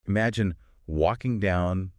Imagine walking down,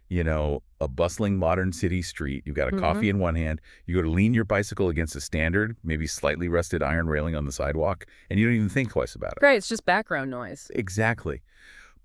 a bustling modern city street. You've got a coffee in one hand. You go to lean your bicycle against a standard, maybe slightly rusted iron railing on the sidewalk, and you don't even think twice about it. Right, it's just background noise. Exactly.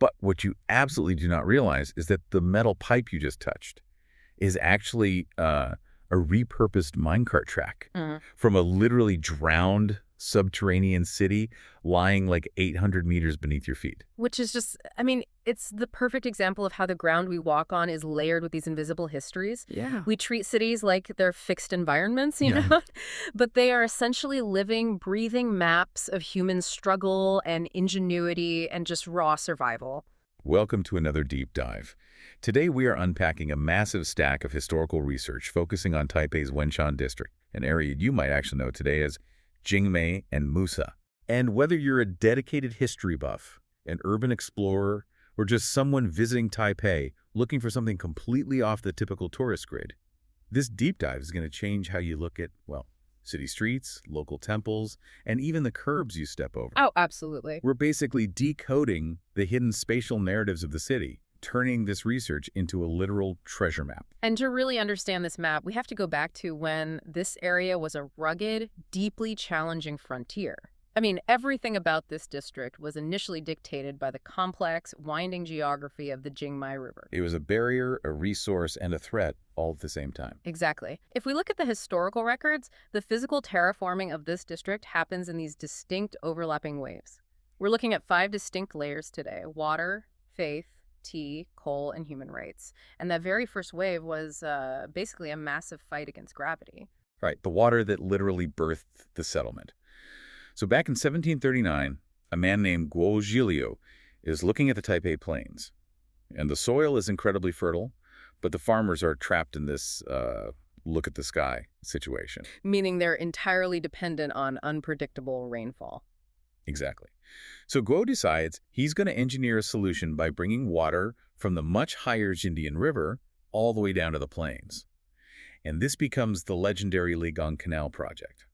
But what you absolutely do not realize is that the metal pipe you just touched is actually a repurposed minecart track from a literally drowned subterranean city lying like 800 meters beneath your feet. Which is just, I mean, it's the perfect example of how the ground we walk on is layered with these invisible histories. Yeah. We treat cities like they're fixed environments, you know, but they are essentially living, breathing maps of human struggle and ingenuity and just raw survival. Welcome to another deep dive. Today we are unpacking a massive stack of historical research focusing on Taipei's Wenshan district, an area you might actually know today as Jingmei and Muzha. And whether you're a dedicated history buff, an urban explorer, or just someone visiting Taipei looking for something completely off the typical tourist grid, this deep dive is going to change how you look at, well, city streets, local temples, and even the curbs you step over. Oh, absolutely. We're basically decoding the hidden spatial narratives of the city, turning this research into a literal treasure map. And to really understand this map, we have to go back to when this area was a rugged, deeply challenging frontier. I mean, everything about this district was initially dictated by the complex, winding geography of the Jingmei River. It was a barrier, a resource, and a threat all at the same time. Exactly. If we look at the historical records, the physical terraforming of this district happens in these distinct overlapping waves. We're looking at 5 distinct layers today: water, faith, tea, coal, and human rights. And that very first wave was basically a massive fight against gravity. Right, the water that literally birthed the settlement. So back in 1739, a man named Guo Zhiliu is looking at the Taipei Plains. And the soil is incredibly fertile, but the farmers are trapped in this look at the sky situation. Meaning they're entirely dependent on unpredictable rainfall. Exactly. So Guo decides he's going to engineer a solution by bringing water from the much higher Jindian River all the way down to the plains. And this becomes the legendary Liu-Gong Canal project.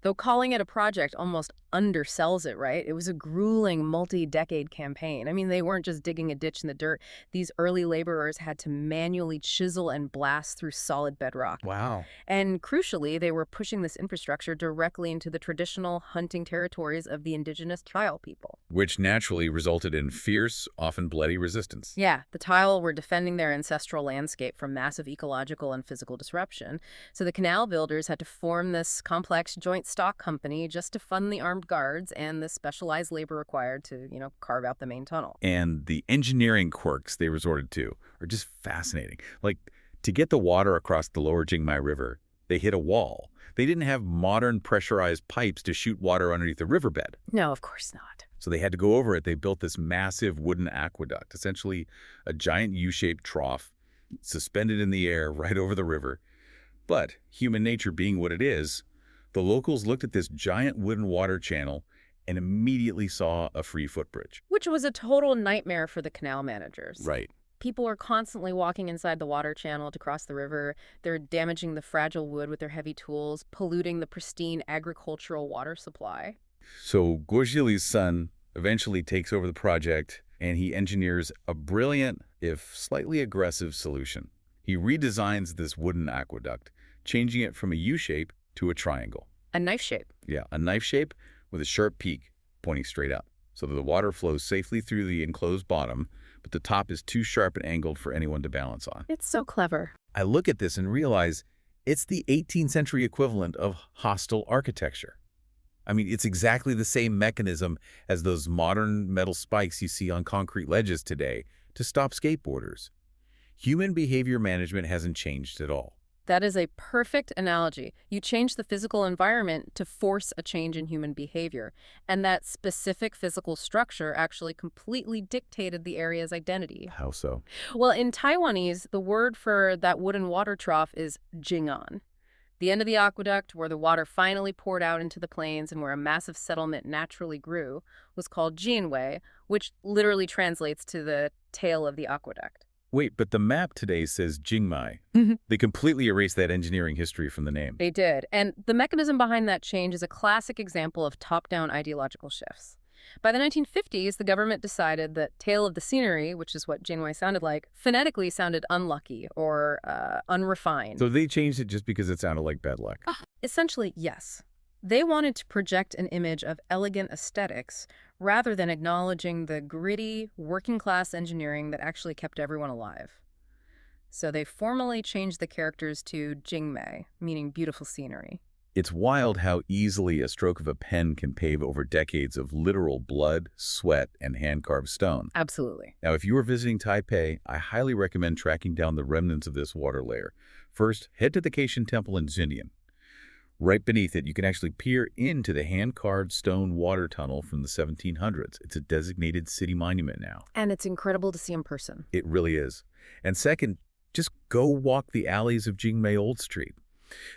Though calling it a project almost undersells it, right? It was a grueling multi-decade campaign. I mean, they weren't just digging a ditch in the dirt. These early laborers had to manually chisel and blast through solid bedrock. Wow. And crucially, they were pushing this infrastructure directly into the traditional hunting territories of the indigenous Taiwan people. Which naturally resulted in fierce, often bloody resistance. Yeah, the Taiwan were defending their ancestral landscape from massive ecological and physical disruption. So the canal builders had to form this complex joint stock company just to fund the armed guards and the specialized labor required to, carve out the main tunnel. And the engineering quirks they resorted to are just fascinating. Like, to get the water across the lower Jingmei River, they hit a wall. They didn't have modern pressurized pipes to shoot water underneath the riverbed. No, of course not. So they had to go over it. They built this massive wooden aqueduct, essentially a giant U-shaped trough suspended in the air right over the river. But human nature being what it is, the locals looked at this giant wooden water channel and immediately saw a free footbridge. Which was a total nightmare for the canal managers. Right. People are constantly walking inside the water channel to cross the river. They're damaging the fragile wood with their heavy tools, polluting the pristine agricultural water supply. So Guo Zhiliu's son eventually takes over the project, and he engineers a brilliant, if slightly aggressive, solution. He redesigns this wooden aqueduct, changing it from a U-shape to a triangle. A knife shape. Yeah, a knife shape with a sharp peak pointing straight up, so that the water flows safely through the enclosed bottom, but the top is too sharp and angled for anyone to balance on. It's so clever. I look at this and realize it's the 18th century equivalent of hostile architecture. I mean, it's exactly the same mechanism as those modern metal spikes you see on concrete ledges today to stop skateboarders. Human behavior management hasn't changed at all. That is a perfect analogy. You change the physical environment to force a change in human behavior. And that specific physical structure actually completely dictated the area's identity. How so? Well, in Taiwanese, the word for that wooden water trough is Jing'an. The end of the aqueduct, where the water finally poured out into the plains and where a massive settlement naturally grew, was called Jinwei, which literally translates to the tail of the aqueduct. Wait, but the map today says Jingmei. They completely erased that engineering history from the name. They did. And the mechanism behind that change is a classic example of top-down ideological shifts. By the 1950s, the government decided that Tale of the Scenery, which is what Jingmei sounded like, phonetically sounded unlucky or unrefined. So they changed it just because it sounded like bad luck. Essentially, yes. They wanted to project an image of elegant aesthetics rather than acknowledging the gritty, working-class engineering that actually kept everyone alive. So they formally changed the characters to Jingmei, meaning beautiful scenery. It's wild how easily a stroke of a pen can pave over decades of literal blood, sweat, and hand-carved stone. Absolutely. Now, if you are visiting Taipei, I highly recommend tracking down the remnants of this water layer. First, head to the Ji-Ying Temple in Zindian. Right beneath it, you can actually peer into the hand-carved stone water tunnel from the 1700s. It's a designated city monument now. And it's incredible to see in person. It really is. And second, just go walk the alleys of Jingmei Old Street.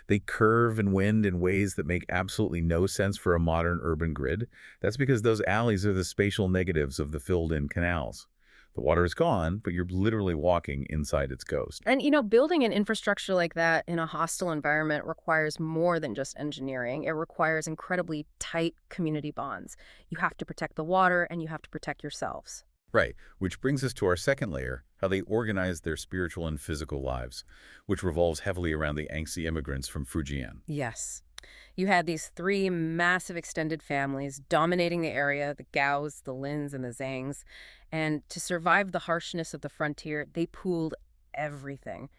They curve and wend in ways that make absolutely no sense for a modern urban grid. That's because those alleys are the spatial negatives of the filled-in canals. The water is gone, but you're literally walking inside its ghost. And, building an infrastructure like that in a hostile environment requires more than just engineering. It requires incredibly tight community bonds. You have to protect the water, and you have to protect yourselves. Right, which brings us to our second layer, how they organize their spiritual and physical lives, which revolves heavily around the Anxi immigrants from Fujian. Yes. You had these three massive extended families dominating the area, the Gaos, the Lins, and the Zangs. And to survive the harshness of the frontier, they pooled everything.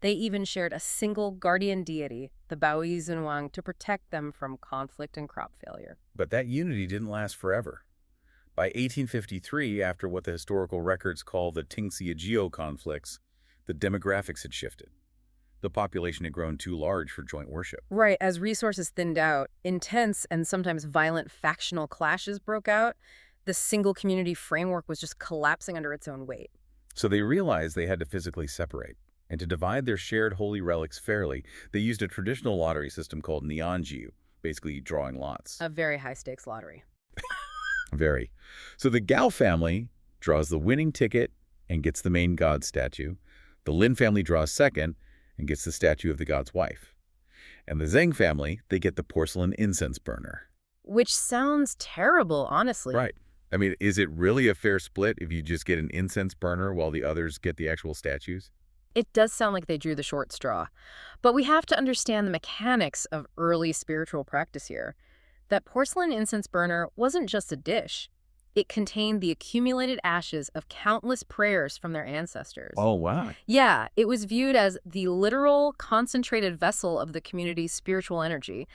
They even shared a single guardian deity, the Baoyi Zunwang, to protect them from conflict and crop failure. But that unity didn't last forever. By 1853, after what the historical records call the Tingxia-Jiao conflicts, the demographics had shifted. The population had grown too large for joint worship. Right, as resources thinned out, intense and sometimes violent factional clashes broke out. The single community framework was just collapsing under its own weight. So they realized they had to physically separate. And to divide their shared holy relics fairly, they used a traditional lottery system called ENG, basically drawing lots. A very high-stakes lottery. Very. So the Gao family draws the winning ticket and gets the main god statue. The Lin family draws second and gets the statue of the god's wife. And the Zheng family, they get the porcelain incense burner. Which sounds terrible, honestly. Right. I mean, is it really a fair split if you just get an incense burner while the others get the actual statues? It does sound like they drew the short straw. But we have to understand the mechanics of early spiritual practice here. That porcelain incense burner wasn't just a dish. It contained the accumulated ashes of countless prayers from their ancestors. Oh, wow. Yeah, it was viewed as the literal, concentrated vessel of the community's spiritual energy.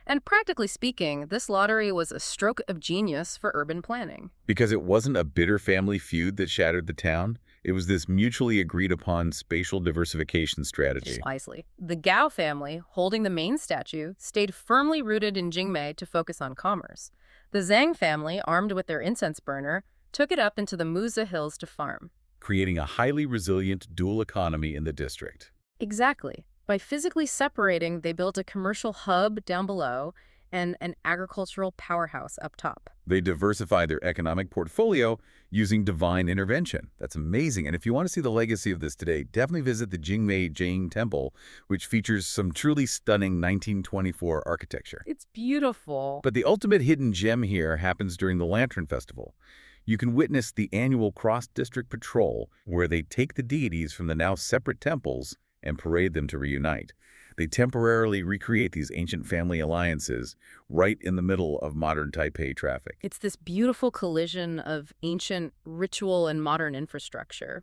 And practically speaking, this lottery was a stroke of genius for urban planning. Because it wasn't a bitter family feud that shattered the town. It was this mutually agreed upon spatial diversification strategy. Precisely. The Gao family, holding the main statue, stayed firmly rooted in Jingmei to focus on commerce. The Zhang family, armed with their incense burner, took it up into the Muzha hills to farm. Creating a highly resilient dual economy in the district. Exactly. By physically separating, they built a commercial hub down below and an agricultural powerhouse up top. They diversified their economic portfolio using divine intervention. That's amazing. And if you want to see the legacy of this today, definitely visit the Ji-Ying Temple, which features some truly stunning 1924 architecture. It's beautiful. But the ultimate hidden gem here happens during the Lantern Festival. You can witness the annual cross-district patrol where they take the deities from the now separate temples and parade them to reunite. They temporarily recreate these ancient family alliances right in the middle of modern Taipei traffic. It's this beautiful collision of ancient ritual and modern infrastructure.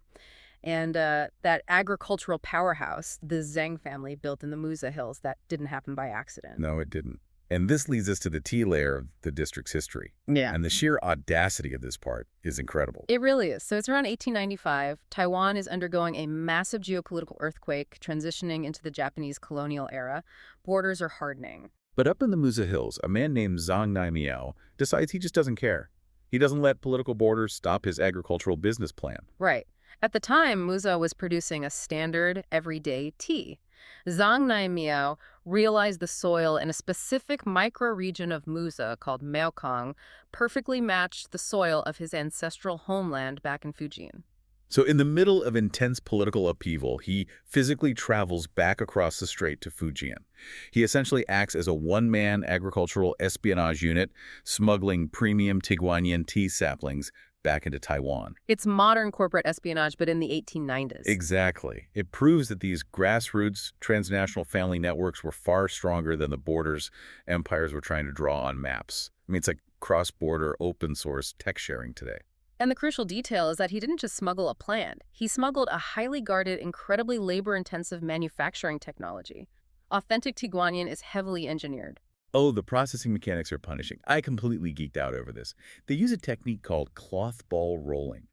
And that agricultural powerhouse the Zheng family built in the Muzha Hills, that didn't happen by accident. No, it didn't. And this leads us to the T layer of the district's history. Yeah. And the sheer audacity of this part is incredible. It really is. So it's around 1895. Taiwan is undergoing a massive geopolitical earthquake, transitioning into the Japanese colonial era. Borders are hardening. But up in the Muzha Hills, a man named Zhang Naimiao decides he just doesn't care. He doesn't let political borders stop his agricultural business plan. Right. At the time, Muzha was producing a standard, everyday tea. Zhang Naimiao realized the soil in a specific microregion of Muzha called Meokong perfectly matched the soil of his ancestral homeland back in Fujian. So in the middle of intense political upheaval, he physically travels back across the strait to Fujian. He essentially acts as a one-man agricultural espionage unit, smuggling premium Tieguanyin tea saplings back into Taiwan. It's modern corporate espionage, but in the 1890s. Exactly. It proves that these grassroots transnational family networks were far stronger than the borders empires were trying to draw on maps. I mean, it's like cross-border open source tech sharing today. And the crucial detail is that he didn't just smuggle a plant. He smuggled a highly guarded, incredibly labor-intensive manufacturing technology. Authentic Tieguanyin is heavily engineered. Oh, the processing mechanics are punishing. I completely geeked out over this. They use a technique called cloth ball rolling.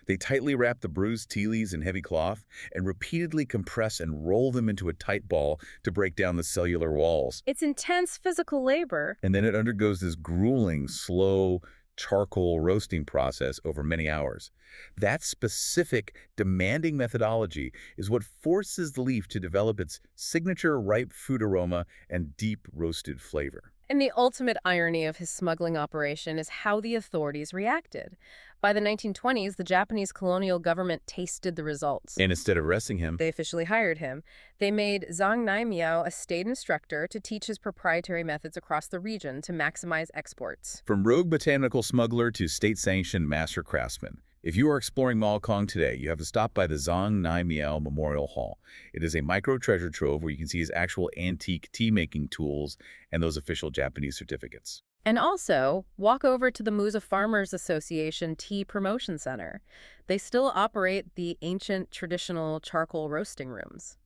They tightly wrap the bruised tea leaves in heavy cloth and repeatedly compress and roll them into a tight ball to break down the cellular walls. It's intense physical labor. And then it undergoes this grueling, slow, charcoal roasting process over many hours. That specific, demanding methodology is what forces the leaf to develop its signature ripe fruit aroma and deep roasted flavor. And the ultimate irony of his smuggling operation is how the authorities reacted. By the 1920s, the Japanese colonial government tasted the results. And instead of arresting him, They officially hired him. They made Zhang Naimiao a state instructor to teach his proprietary methods across the region to maximize exports. from rogue botanical smuggler to state-sanctioned master craftsman, if you are exploring Malkong today, you have to stop by the Zhang Naimiao Memorial Hall. It is a micro-treasure trove where you can see his actual antique tea-making tools and those official Japanese certificates. And also, walk over to the Muzha Farmers Association Tea Promotion Center. They still operate the ancient traditional charcoal roasting rooms.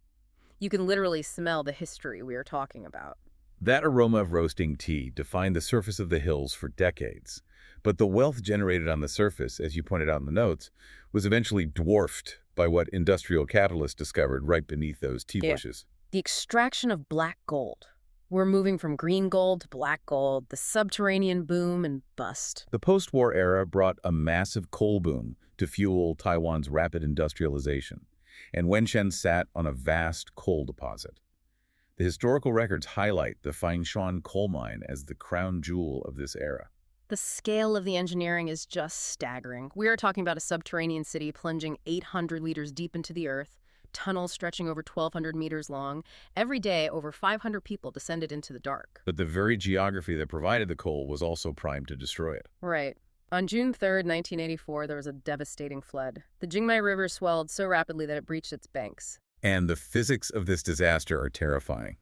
You can literally smell the history we are talking about. That aroma of roasting tea defined the surface of the hills for decades. But the wealth generated on the surface, as you pointed out in the notes, was eventually dwarfed by what industrial capitalists discovered right beneath those tea bushes. The extraction of black gold. We're moving from green gold to black gold, the subterranean boom and bust. The post-war era brought a massive coal boom to fuel Taiwan's rapid industrialization, and Wenshan sat on a vast coal deposit. The historical records highlight the Fengshan coal mine as the crown jewel of this era. The scale of the engineering is just staggering. We are talking about a subterranean city plunging 800 liters deep into the earth, tunnels stretching over 1,200 meters long. Every day, over 500 people descended into the dark. But the very geography that provided the coal was also primed to destroy it. Right. On June 3rd, 1984, there was a devastating flood. The Jingmei River swelled so rapidly that it breached its banks. And the physics of this disaster are terrifying.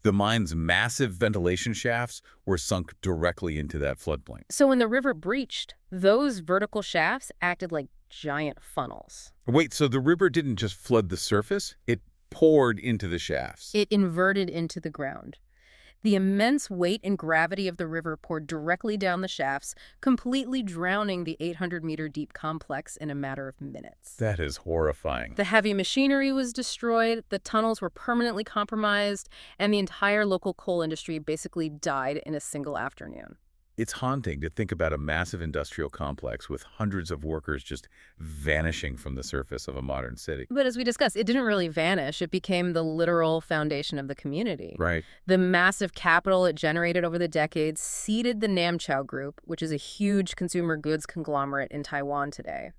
The mine's massive ventilation shafts were sunk directly into that floodplain. So when the river breached, those vertical shafts acted like giant funnels. Wait, so the river didn't just flood the surface? It poured into the shafts. It inverted into the ground. The immense weight and gravity of the river poured directly down the shafts, completely drowning the 800-meter-deep complex in a matter of minutes. That is horrifying. The heavy machinery was destroyed, the tunnels were permanently compromised, and the entire local coal industry basically died in a single afternoon. It's haunting to think about a massive industrial complex with hundreds of workers just vanishing from the surface of a modern city. But as we discussed, it didn't really vanish. It became the literal foundation of the community. Right. The massive capital it generated over the decades seeded the Namchow Group, which is a huge consumer goods conglomerate in Taiwan today.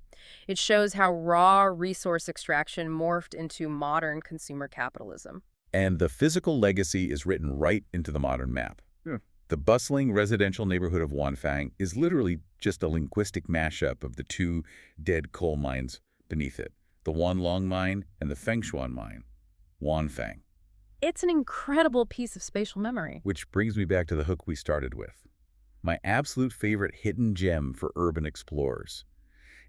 It shows how raw resource extraction morphed into modern consumer capitalism. And the physical legacy is written right into the modern map. The bustling residential neighborhood of Wanfang is literally just a linguistic mashup of the two dead coal mines beneath it, the Wanlong mine and the Fengshan mine, Wanfang. It's an incredible piece of spatial memory. Which brings me back to the hook we started with. My absolute favorite hidden gem for urban explorers.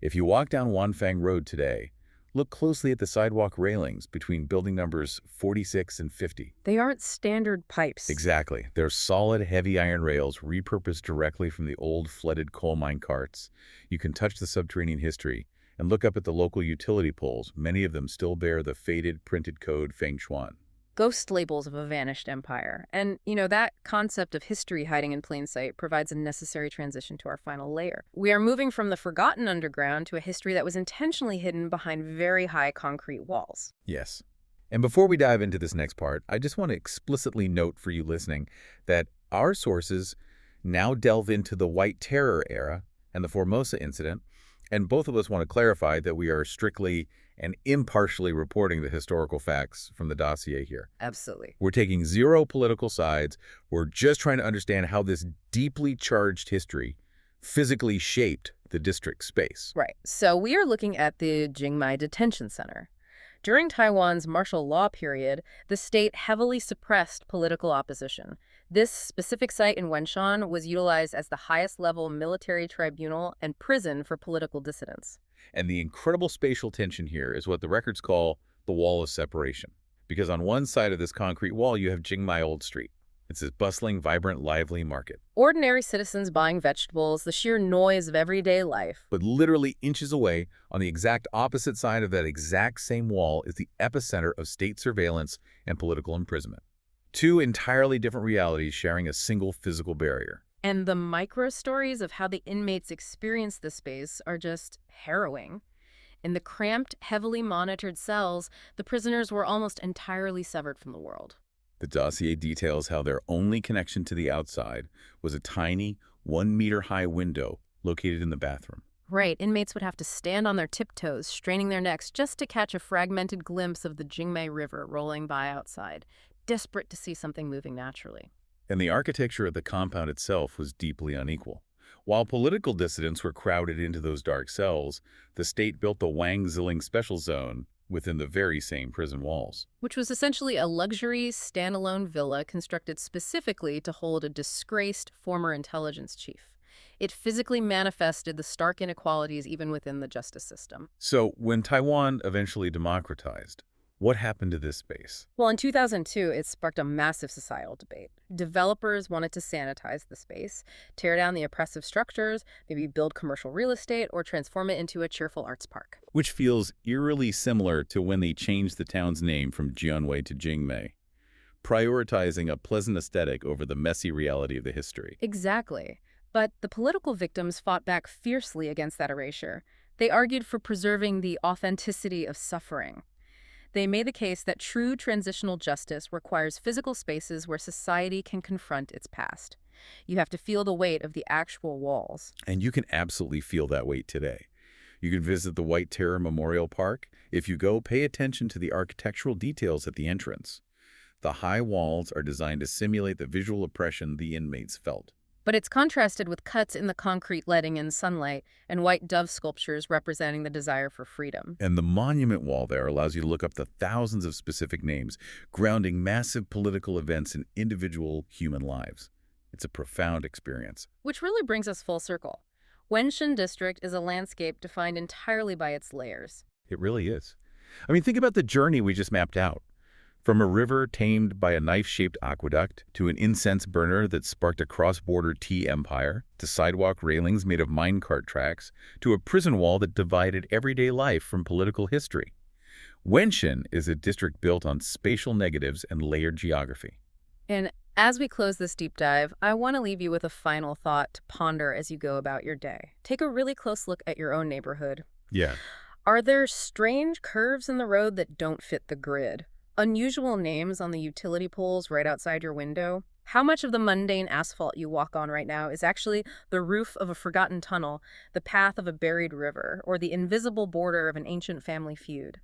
If you walk down Wanfang Road today, look closely at the sidewalk railings between building numbers 46 and 50. They aren't standard pipes. Exactly. They're solid, heavy iron rails repurposed directly from the old flooded coal mine carts. You can touch the subterranean history and look up at the local utility poles. Many of them still bear the faded printed code Fengshan. Ghost labels of a vanished empire. And, that concept of history hiding in plain sight provides a necessary transition to our final layer. We are moving from the forgotten underground to a history that was intentionally hidden behind very high concrete walls. Yes. And before we dive into this next part, I just want to explicitly note for you listening that our sources now delve into the White Terror era and the Formosa incident And both of us want to clarify that we are strictly and impartially reporting the historical facts from the dossier here. Absolutely. We're taking zero political sides. We're just trying to understand how this deeply charged history physically shaped the district space. Right. So we are looking at the Jingmei Detention Center. During Taiwan's martial law period, the state heavily suppressed political opposition. This specific site in Wenshan was utilized as the highest-level military tribunal and prison for political dissidents. And the incredible spatial tension here is what the records call the wall of separation. Because on one side of this concrete wall, you have Jingmei Old Street. It's this bustling, vibrant, lively market. Ordinary citizens buying vegetables, the sheer noise of everyday life. But literally inches away, on the exact opposite side of that exact same wall, is the epicenter of state surveillance and political imprisonment. Two entirely different realities sharing a single physical barrier. And the micro-stories of how the inmates experience this space are just harrowing. In the cramped, heavily monitored cells, the prisoners were almost entirely severed from the world. The dossier details how their only connection to the outside was a tiny, 1-meter-high window located in the bathroom. Right, inmates would have to stand on their tiptoes, straining their necks just to catch a fragmented glimpse of the Jingmei River rolling by outside, desperate to see something moving naturally. And the architecture of the compound itself was deeply unequal. While political dissidents were crowded into those dark cells, the state built the Wang Ziling Special Zone within the very same prison walls. Which was essentially a luxury, standalone villa constructed specifically to hold a disgraced former intelligence chief. It physically manifested the stark inequalities even within the justice system. So, when Taiwan eventually democratized, what happened to this space? Well, in 2002, it sparked a massive societal debate. Developers wanted to sanitize the space, tear down the oppressive structures, maybe build commercial real estate, or transform it into a cheerful arts park. Which feels eerily similar to when they changed the town's name from Jianwei to Jingmei, prioritizing a pleasant aesthetic over the messy reality of the history. Exactly. But the political victims fought back fiercely against that erasure. They argued for preserving the authenticity of suffering. They made the case that true transitional justice requires physical spaces where society can confront its past. You have to feel the weight of the actual walls. And you can absolutely feel that weight today. You can visit the White Terror Memorial Park. If you go, pay attention to the architectural details at the entrance. The high walls are designed to simulate the visual oppression the inmates felt. But it's contrasted with cuts in the concrete letting in sunlight and white dove sculptures representing the desire for freedom. And the monument wall there allows you to look up the thousands of specific names, grounding massive political events in individual human lives. It's a profound experience. Which really brings us full circle. Wenshan District is a landscape defined entirely by its layers. It really is. I mean, think about the journey we just mapped out. From a river tamed by a knife-shaped aqueduct, to an incense burner that sparked a cross-border tea empire, to sidewalk railings made of minecart tracks, to a prison wall that divided everyday life from political history. Wenshan is a district built on spatial negatives and layered geography. And as we close this deep dive, I want to leave you with a final thought to ponder as you go about your day. Take a really close look at your own neighborhood. Yeah. Are there strange curves in the road that don't fit the grid? Unusual names on the utility poles right outside your window? How much of the mundane asphalt you walk on right now is actually the roof of a forgotten tunnel, the path of a buried river, or the invisible border of an ancient family feud?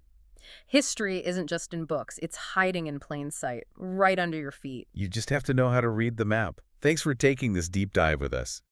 History isn't just in books, it's hiding in plain sight, right under your feet. You just have to know how to read the map. Thanks for taking this deep dive with us.